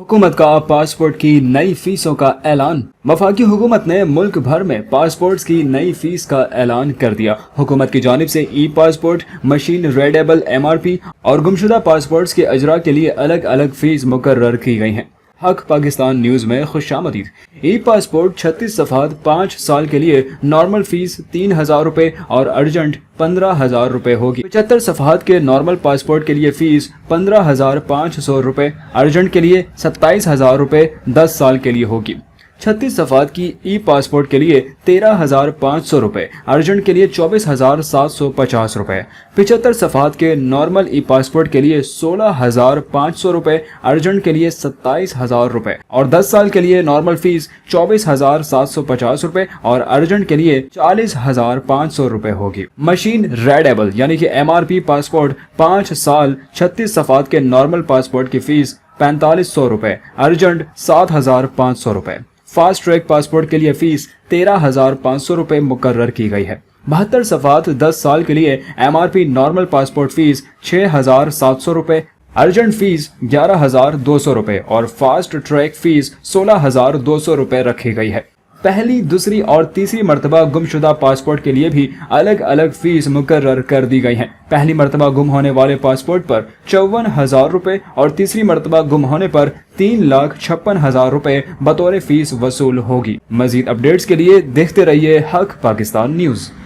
हुकूमत का पासपोर्ट की नई फीसों का ऐलान। वफाकी हुकूमत ने मुल्क भर में पासपोर्ट्स की नई फीस का ऐलान कर दिया। हुकूमत की जानिब से ई पासपोर्ट, मशीन रीडेबल MRP और गुमशुदा पासपोर्ट्स के अजरा के लिए अलग अलग फीस मुकर्रर की गई हैं। हक पाकिस्तान न्यूज में खुशामदीद। ई पासपोर्ट 36 सफ़ात 5 साल के लिए नॉर्मल फीस 3,000 रुपए और अर्जेंट 15,000 रुपए होगी। 75 सफ़ात के नॉर्मल पासपोर्ट के लिए फीस 15,500 रुपए, अर्जेंट के लिए 27,000 रुपए 10 साल के लिए होगी। 36 सफ़ात की ई पासपोर्ट के लिए 13,500 रुपए, अर्जेंट के लिए 24,750 रुपए। 75 सफ़ात के नॉर्मल ई पासपोर्ट के लिए 16,500 रुपए, अर्जेंट के लिए 27,000 रुपए और 10 साल के लिए नॉर्मल फीस 24,750 रुपए और अर्जेंट के लिए 40,500 रुपए होगी। मशीन रीडेबल यानी कि MRP पासपोर्ट 5 साल 36 सफ़ात के नॉर्मल पासपोर्ट की फीस 4500 रुपए, अर्जेंट 7,500 रुपए। फास्ट ट्रैक पासपोर्ट के लिए फीस 13,500 रुपए मुकर्रर की गई है। 72 सफ़ात 10 साल के लिए MRP नॉर्मल पासपोर्ट फीस 6,700 रुपए, अर्जेंट फीस 11,200 रुपए और फास्ट ट्रैक फीस 16,200 रुपए रखी गई है। पहली, दूसरी और तीसरी मरतबा गुमशुदा पासपोर्ट के लिए भी अलग अलग फीस मुकर्रर कर दी गई हैं। पहली मरतबा गुम होने वाले पासपोर्ट पर 54,000 रुपए और तीसरी मरतबा गुम होने पर 3,56,000 रुपए बतौर फीस वसूल होगी। मजीद अपडेट्स के लिए देखते रहिए हक पाकिस्तान न्यूज।